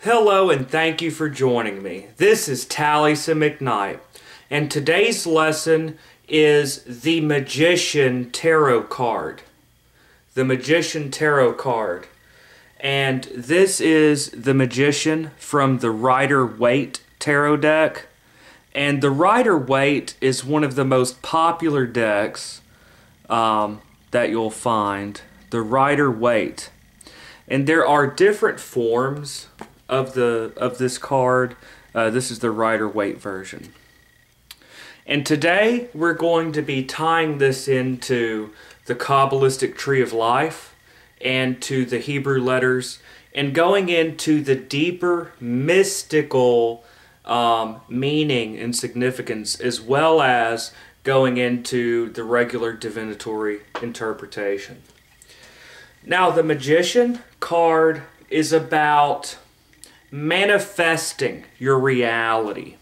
Hello and thank you for joining me. This is Taliesin McKnight, and today's lesson is the Magician Tarot card. The Magician Tarot card. And this is the Magician from the Rider-Waite Tarot deck. And the Rider-Waite is one of the most popular decks that you'll find. The Rider-Waite. And there are different forms of this card. This is the Rider-Waite version. And today we're going to be tying this into the Kabbalistic Tree of Life and to the Hebrew letters and going into the deeper mystical meaning and significance, as well as going into the regular divinatory interpretation. Now, the Magician card is about manifesting your reality.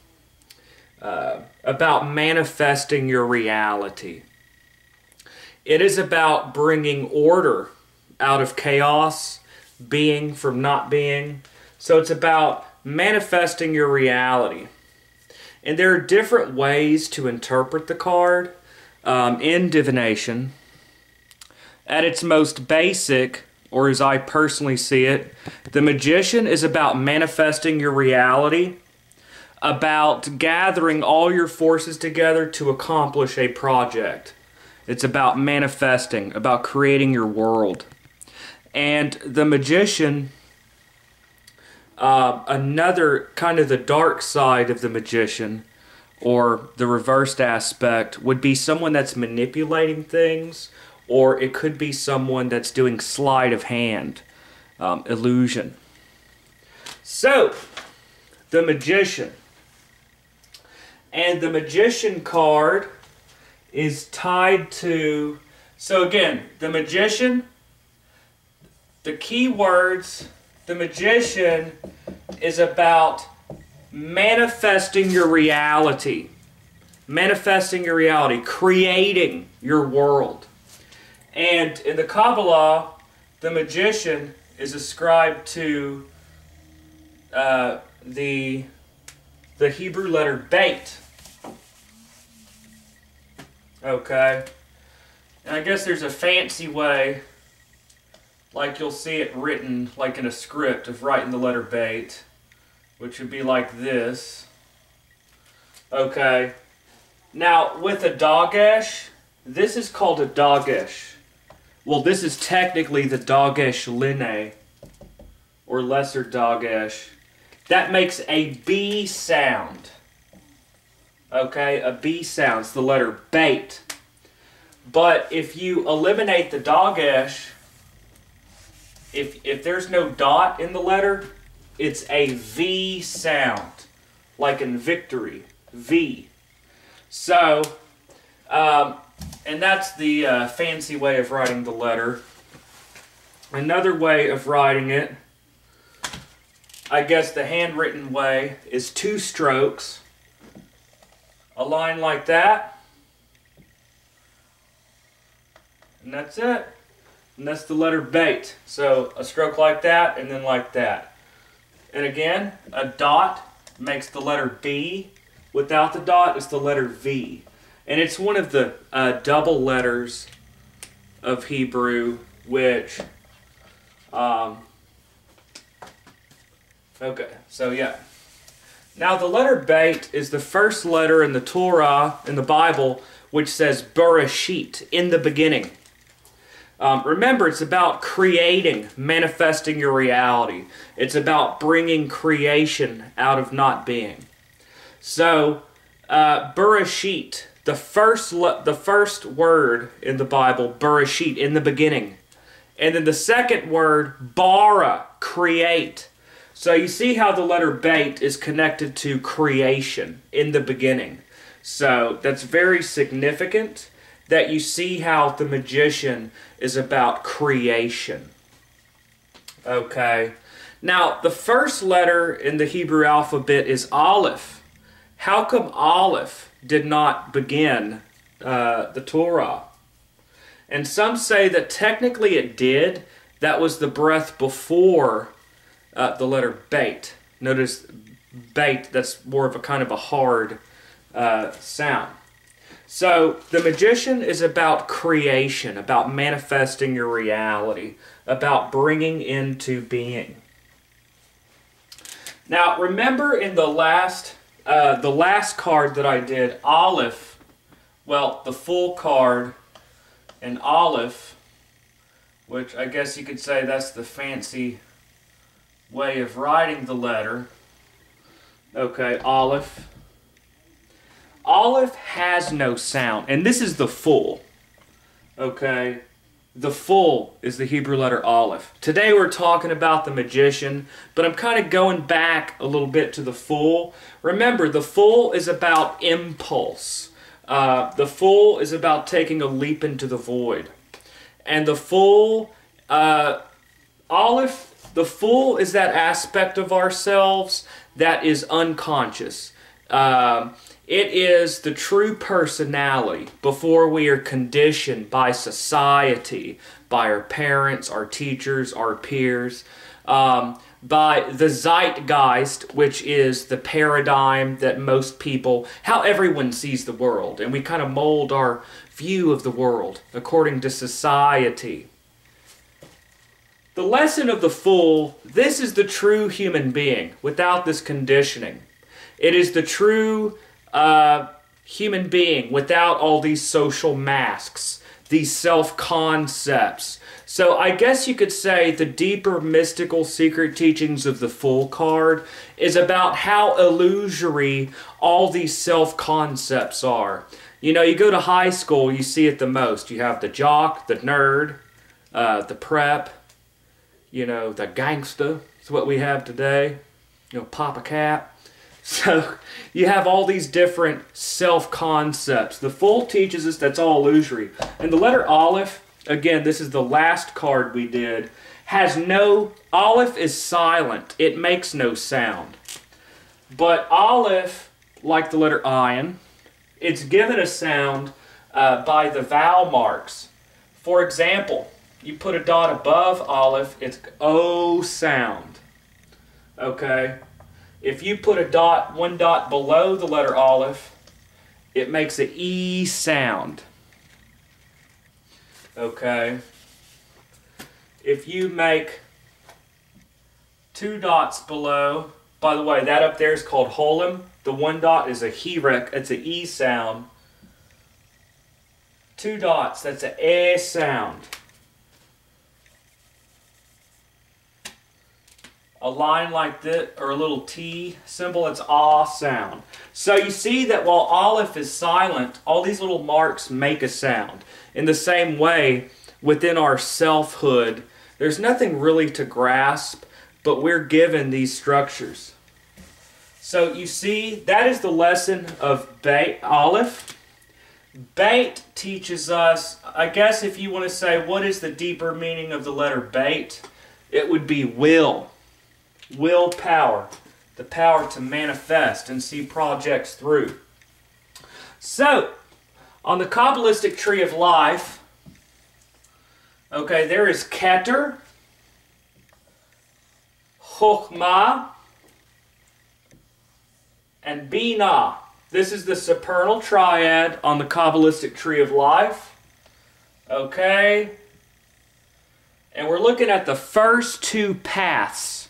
About manifesting your reality. It is about bringing order out of chaos, being from not being. So it's about manifesting your reality. And there are different ways to interpret the card in divination. At its most basic, or as I personally see it, the Magician is about manifesting your reality, about gathering all your forces together to accomplish a project. It's about manifesting, about creating your world. And the Magician, another kind of the dark side of the Magician, or the reversed aspect, would be someone that's manipulating things, or it could be someone that's doing sleight of hand, illusion. So, the Magician. And the Magician card is tied to... So again, the Magician, the key words, the Magician is about manifesting your reality. Manifesting your reality, creating your world. And in the Qabalah, the Magician is ascribed to the Hebrew letter Bet. Okay. And I guess there's a fancy way, like you'll see it written like in a script, of writing the letter Bet, which would be like this. Okay. Now, with a Dagesh, this is called a Dagesh. Well, this is technically the Dagesh Linne, or lesser Dagesh. That makes a B sound. Okay, a B sound. It's the letter Bet. But if you eliminate the Dagesh, if there's no dot in the letter, it's a V sound. Like in victory. V. So, and that's the fancy way of writing the letter. Another way of writing it, I guess the handwritten way, is two strokes. A line like that. And that's it. And that's the letter Bet. So a stroke like that and then like that. And again, a dot makes the letter B. Without the dot, it's the letter V. And it's one of the double letters of Hebrew, which... okay, so yeah. Now the letter Bet is the first letter in the Torah, in the Bible, which says Bereshit, in the beginning. Remember, it's about creating, manifesting your reality. It's about bringing creation out of not being. So, Bereshit, the first word in the Bible, Bereshit, in the beginning. And then the second word, bara, create. So you see how the letter Bet is connected to creation, in the beginning. So that's very significant that you see how the Magician is about creation. Okay. Now, the first letter in the Hebrew alphabet is Aleph. How come Aleph did not begin the Torah? And some say that technically it did. That was the breath before the letter bait. Notice bait, that's more of a kind of a hard sound. So the magician is about creation, about manifesting your reality, about bringing into being. Now remember in the last card that I did, Aleph, well, the full card, and Aleph, which I guess you could say that's the fancy way of writing the letter. Okay, Aleph. Aleph has no sound, and this is the full. Okay, the full is the Hebrew letter Aleph. Today we're talking about the magician, but I'm kind of going back a little bit to the full. Remember, the full is about impulse. The full is about taking a leap into the void. And the full, Aleph, the full is that aspect of ourselves that is unconscious. It is the true personality before we are conditioned by society, by our parents, our teachers, our peers, by the zeitgeist, which is the paradigm that most people, how everyone sees the world. And we kind of mold our view of the world according to society. The lesson of the fool, this is the true human being without this conditioning. It is the true human being without all these social masks, these self-concepts. So I guess you could say the deeper mystical secret teachings of the Fool card is about how illusory all these self-concepts are. You know, you go to high school, you see it the most. You have the jock, the nerd, the prep, you know, the gangster. It's what we have today. You know, Papa Cat. So you have all these different self-concepts. The Fool teaches us that's all illusory. And the letter Aleph, again, this is the last card we did, has no, Aleph is silent. It makes no sound. But Aleph, like the letter Ayin, it's given a sound by the vowel marks. For example, you put a dot above Aleph, it's O sound. Okay? If you put a dot, one dot below the letter Aleph, it makes an E sound. Okay? If you make two dots below, by the way, that up there is called Holim. The one dot is a Hirek, it's an E sound. Two dots, that's an E sound. A line like this, or a little T symbol, it's ah sound. So you see that while Aleph is silent, all these little marks make a sound. In the same way, within our selfhood, there's nothing really to grasp, but we're given these structures. So you see, that is the lesson of Aleph. Bait teaches us, I guess if you want to say, what is the deeper meaning of the letter Bait? It would be will. Willpower, the power to manifest and see projects through. So, on the Kabbalistic tree of life, okay, there is Keter, Chokhmah, and Binah. This is the supernal triad on the Kabbalistic tree of life. Okay, and we're looking at the first two paths.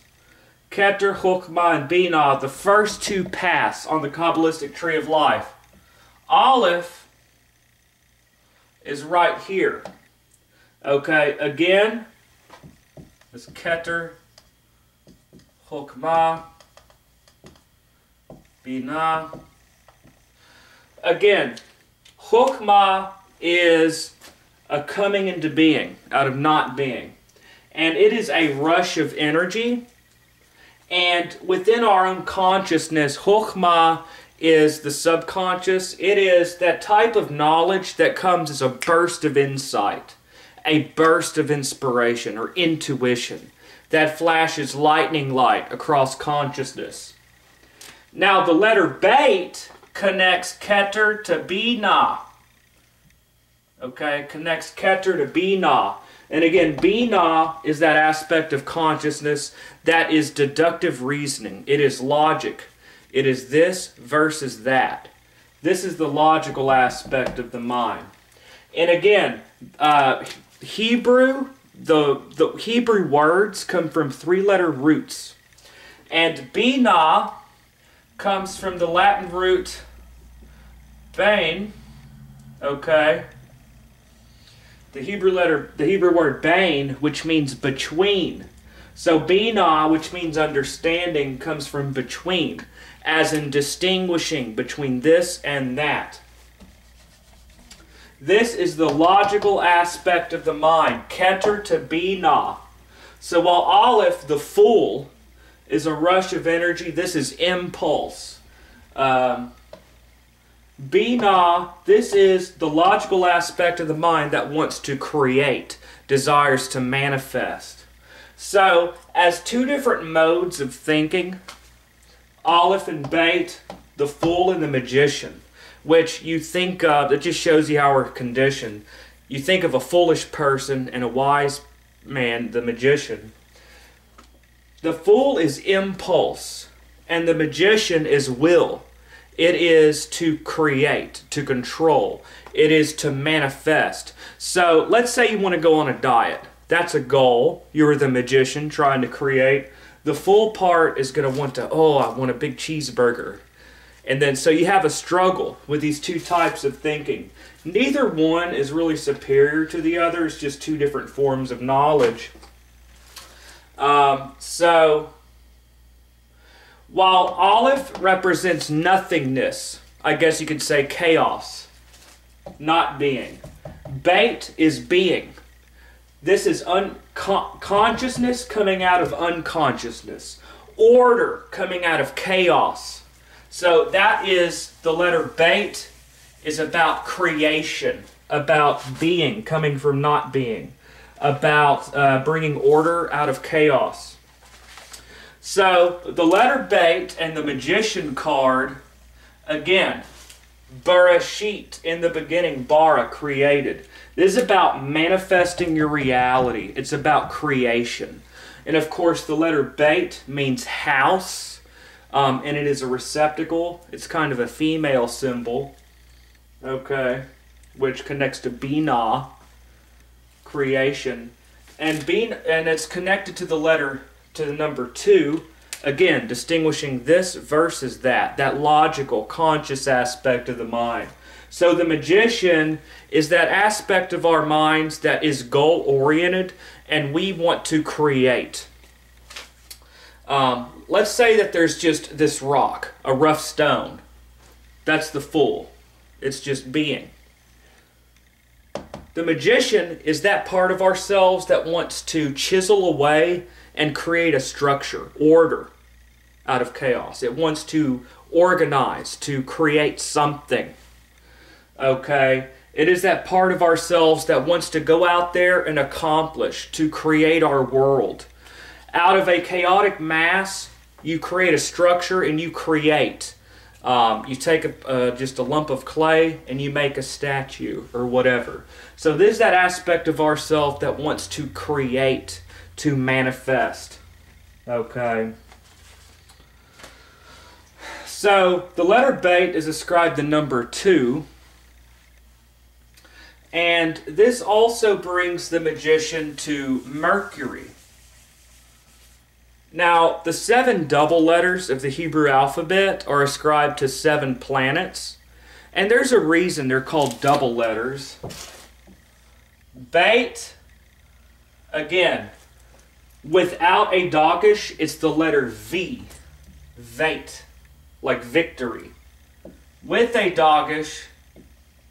Keter, Chokhmah, and Binah, the first two paths on the Kabbalistic tree of life. Aleph is right here. Okay, again, it's Keter, Chokhmah, Binah. Again, Chokhmah is a coming into being, out of not being. And it is a rush of energy. And within our own consciousness, Chokhmah is the subconscious. It is that type of knowledge that comes as a burst of insight, a burst of inspiration or intuition that flashes lightning light across consciousness. Now the letter Bait connects Keter to Binah. Okay, connects Keter to Binah. And again, Binah is that aspect of consciousness that is deductive reasoning. It is logic. It is this versus that. This is the logical aspect of the mind. And again, Hebrew, the Hebrew words come from three-letter roots. And Binah comes from the Latin root bain, okay? The Hebrew word bain, which means between. So Binah, which means understanding, comes from between, as in distinguishing between this and that. This is the logical aspect of the mind, Keter to Binah. So while Aleph, the fool, is a rush of energy, this is impulse. Binah, this is the logical aspect of the mind that wants to create, desires to manifest. So, as two different modes of thinking, Aleph and Beit, the fool and the magician, which you think of, it just shows you how we're conditioned. You think of a foolish person and a wise man, the magician. The fool is impulse, and the magician is will. It is to create, to control. It is to manifest. So let's say you want to go on a diet. That's a goal. You're the magician trying to create. The full part is going to want to, oh, I want a big cheeseburger. And then so you have a struggle with these two types of thinking. Neither one is really superior to the other. It's just two different forms of knowledge. So while Aleph represents nothingness, I guess you could say chaos, not being. Beit is being. This is consciousness coming out of unconsciousness. Order coming out of chaos. So that is, the letter Beit is about creation, about being, coming from not being, about bringing order out of chaos. So the letter Beit and the magician card, again, Bereshit, in the beginning, bara, created. This is about manifesting your reality. It's about creation. And of course, the letter Beit means house, and it is a receptacle. It's kind of a female symbol, okay, which connects to Binah, creation. And it's connected to the number 2, again, distinguishing this versus that logical, conscious aspect of the mind. So the magician is that aspect of our minds that is goal-oriented, and we want to create. Let's say that there's just this rock, a rough stone. That's the fool. It's just being. The magician is that part of ourselves that wants to chisel away and create a structure, order, out of chaos. It wants to organize, to create something. Okay? It is that part of ourselves that wants to go out there and accomplish, to create our world. Out of a chaotic mass, you create a structure and you create. You take just a lump of clay and you make a statue or whatever. So this is that aspect of ourself that wants to create, to manifest. Okay. So the letter Beit is ascribed the number 2. And this also brings the magician to Mercury. Now, the 7 double letters of the Hebrew alphabet are ascribed to 7 planets. And there's a reason they're called double letters. Beit, again, without a dagesh, it's the letter V. Veit, like victory. With a dagesh,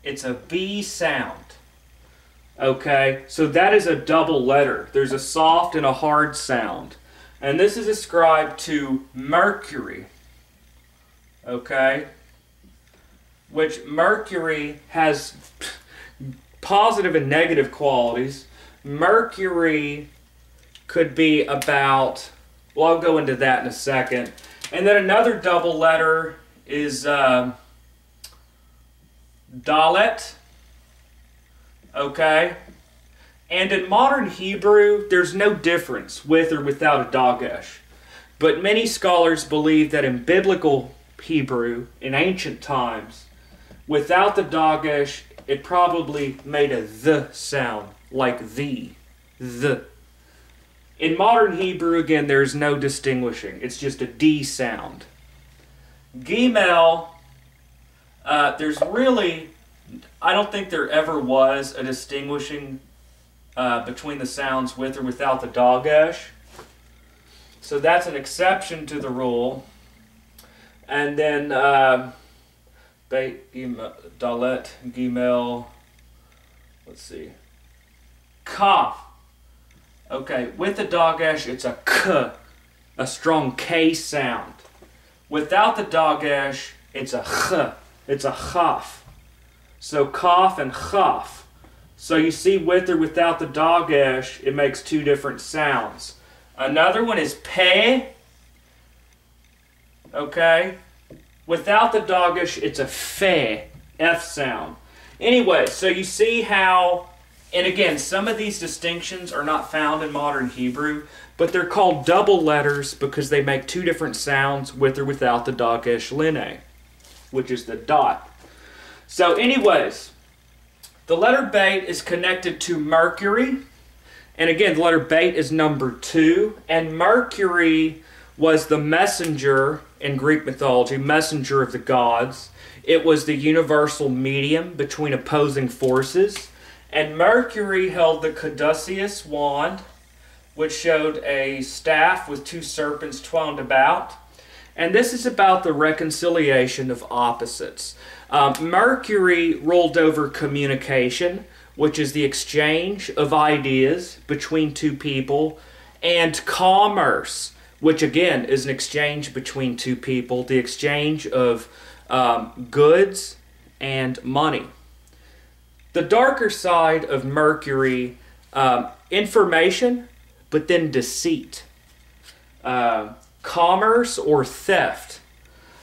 it's a B sound. Okay, so that is a double letter. There's a soft and a hard sound. And this is ascribed to Mercury. Okay? Which Mercury has positive and negative qualities. Mercury could be about, well, I'll go into that in a second. And then another double letter is Dalet. Okay? And in modern Hebrew, there's no difference with or without a dagesh. But many scholars believe that in biblical Hebrew, in ancient times, without the dagesh, it probably made a the sound, like the. In modern Hebrew, again, there's no distinguishing. It's just a D sound. Gimel, there's really, I don't think there ever was a distinguishing between the sounds with or without the dagesh. So that's an exception to the rule. And then Beit, Dalet, Gimel, let's see, Kaf. Okay, with the dagesh, it's a K, a strong K sound. Without the dagesh, it's a Ch, it's a Chaf. So Kaf and Chaf. So you see, with or without the dagesh, it makes two different sounds. Another one is Pe. Okay, without the dagesh, it's a Fe, F sound. Anyway, so you see how. And again, some of these distinctions are not found in modern Hebrew, but they're called double letters because they make two different sounds with or without the dagesh lineh, which is the dot. So anyways, the letter Beit is connected to Mercury. And again, the letter Beit is number 2. And Mercury was the messenger in Greek mythology, messenger of the gods. It was the universal medium between opposing forces. And Mercury held the caduceus wand, which showed a staff with 2 serpents twined about. And this is about the reconciliation of opposites. Mercury ruled over communication, which is the exchange of ideas between 2 people, and commerce, which again is an exchange between 2 people, the exchange of goods and money. The darker side of Mercury, information, but then deceit, commerce or theft.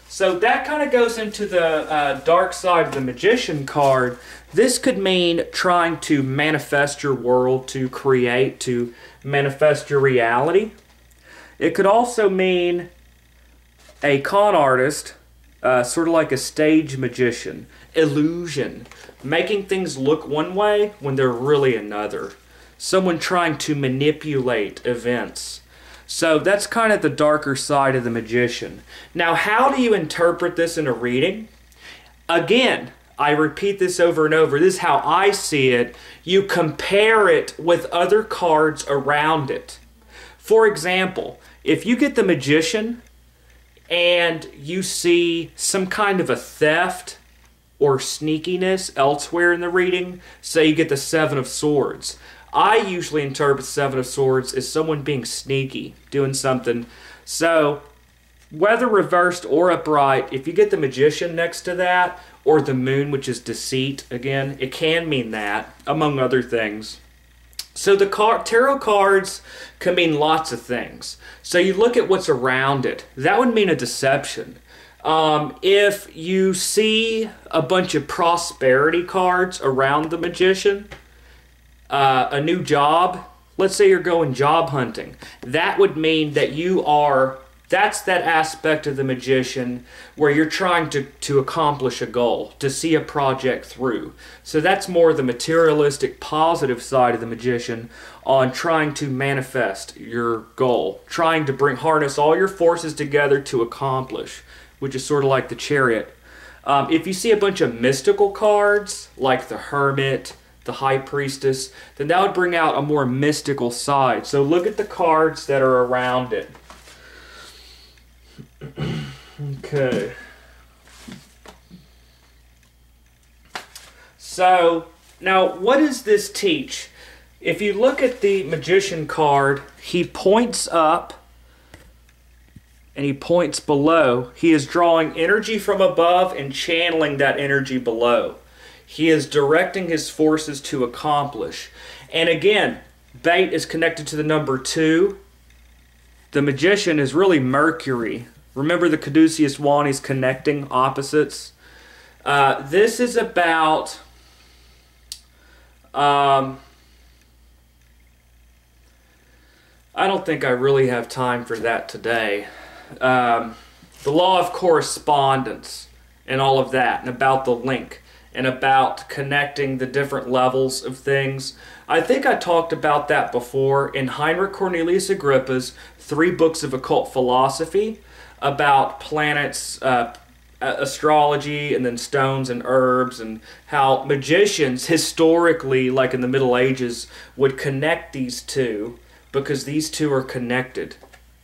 So that kind of goes into the dark side of the Magician card. This could mean trying to manifest your world, to create, to manifest your reality. It could also mean a con artist, sort of like a stage magician, illusion, making things look one way when they're really another. Someone trying to manipulate events. So that's kind of the darker side of the magician. Now, how do you interpret this in a reading? Again, I repeat this over and over. This is how I see it. You compare it with other cards around it. For example, if you get the magician and you see some kind of a theft or sneakiness elsewhere in the reading, say you get the 7 of Swords. I usually interpret 7 of Swords as someone being sneaky, doing something. So, whether reversed or upright, if you get the Magician next to that, or the Moon, which is deceit, again, it can mean that, among other things. So the tarot cards can mean lots of things. So you look at what's around it. That would mean a deception. If you see a bunch of prosperity cards around the Magician, a new job, let's say you're going job hunting, that would mean that that's that aspect of the Magician where you're trying to accomplish a goal, to see a project through. So that's more the materialistic, positive side of the Magician on trying to manifest your goal, trying to harness all your forces together to accomplish, which is sort of like the Chariot. If you see a bunch of mystical cards, like the Hermit, the High Priestess, then that would bring out a more mystical side. So look at the cards that are around it. Okay. So, now what does this teach? If you look at the Magician card, he points up and he points below. He is drawing energy from above and channeling that energy below. He is directing his forces to accomplish. And again, Beit is connected to the number 2. The Magician is really Mercury. Remember the caduceus wand, he's connecting opposites. This is about I don't think I really have time for that today. The law of correspondence and all of that, and about the link, and about connecting the different levels of things. I think I talked about that before in Heinrich Cornelius Agrippa's 3 books of occult philosophy about planets, astrology, and then stones and herbs, and how magicians historically, like in the Middle Ages, would connect these two because these two are connected.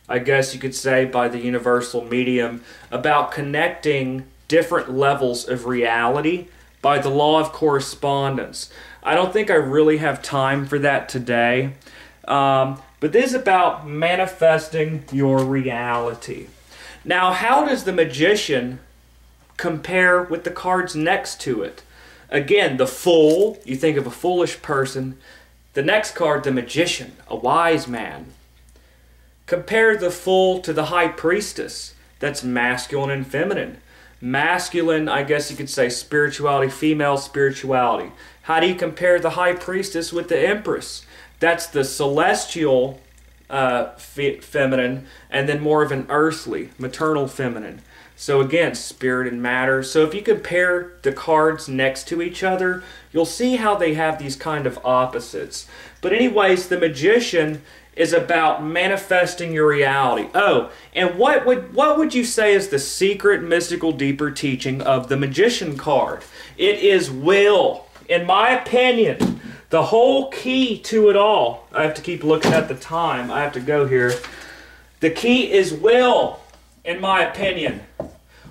I guess you could say by the universal medium, about connecting different levels of reality by the law of correspondence. I don't think I really have time for that today, but this is about manifesting your reality. Now, how does the magician compare with the cards next to it? Again, the fool, you think of a foolish person. The next card, the magician, a wise man. Compare the fool to the high priestess. That's masculine and feminine. Masculine, I guess you could say, spirituality, female spirituality. How do you compare the high priestess with the empress? That's the celestial feminine, and then more of an earthly, maternal feminine. So again, spirit and matter. So if you compare the cards next to each other, you'll see how they have these kind of opposites. But anyways, the magician is about manifesting your reality. Oh, and what would you say is the secret, mystical, deeper teaching of the magician card? It is will. In my opinion, the whole key to it all, I have to keep looking at the time, I have to go here. The key is will, in my opinion.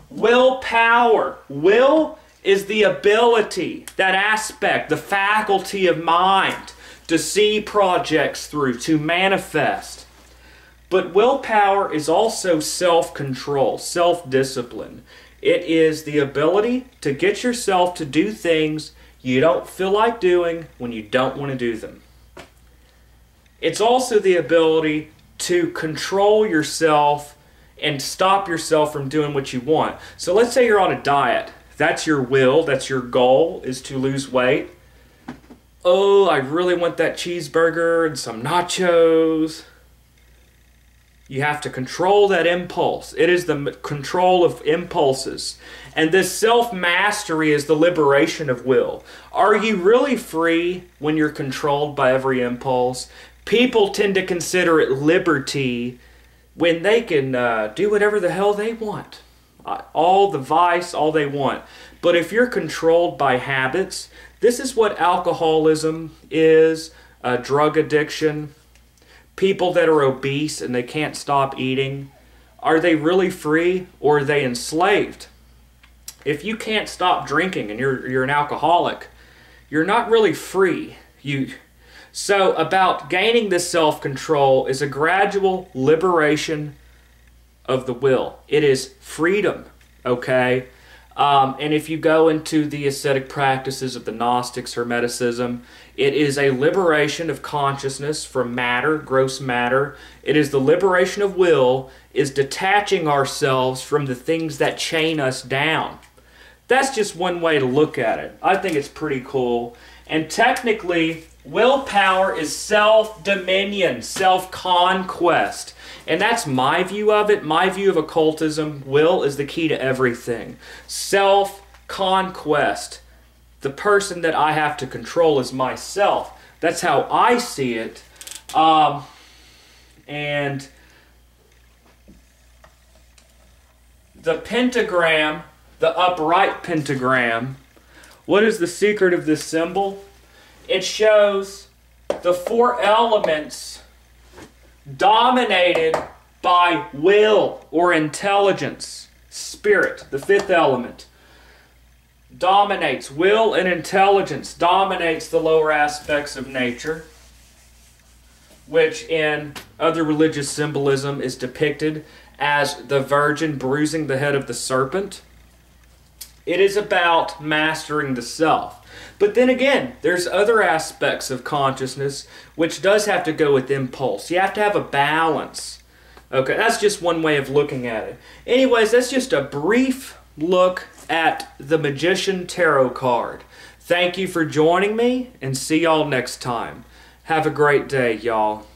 Willpower. Will is the ability, that aspect, the faculty of mind to see projects through, to manifest. But willpower is also self-control, self-discipline. It is the ability to get yourself to do things you don't feel like doing when you don't want to do them. It's also the ability to control yourself and stop yourself from doing what you want. So let's say you're on a diet. That's your will, that's your goal, is to lose weight. Oh, I really want that cheeseburger and some nachos. You have to control that impulse. It is the control of impulses. And this self-mastery is the liberation of will. Are you really free when you're controlled by every impulse? People tend to consider it liberty when they can do whatever the hell they want. All the vice, all they want. But if you're controlled by habits, this is what alcoholism is, drug addiction, people that are obese and they can't stop eating. Are they really free, or are they enslaved? If you can't stop drinking and you're an alcoholic, you're not really free. So about gaining this self-control is a gradual liberation of the will. It is freedom, okay? And if you go into the ascetic practices of the Gnostics, Hermeticism, it is a liberation of consciousness from matter, gross matter. It is the liberation of will, is detaching ourselves from the things that chain us down. That's just one way to look at it. I think it's pretty cool. And technically, willpower is self-dominion, self-conquest. And that's my view of it. My view of occultism, will is the key to everything. Self-conquest. The person that I have to control is myself. That's how I see it. And the pentagram, the upright pentagram, what is the secret of this symbol? It shows the 4 elements dominated by will or intelligence. Spirit, the 5th element, dominates. Will and intelligence dominates the lower aspects of nature, which in other religious symbolism is depicted as the virgin bruising the head of the serpent. It is about mastering the self. But then again, there's other aspects of consciousness which does have to go with impulse. You have to have a balance. Okay, that's just one way of looking at it. Anyways, that's just a brief look at the Magician Tarot card. Thank you for joining me, and see y'all next time. Have a great day, y'all.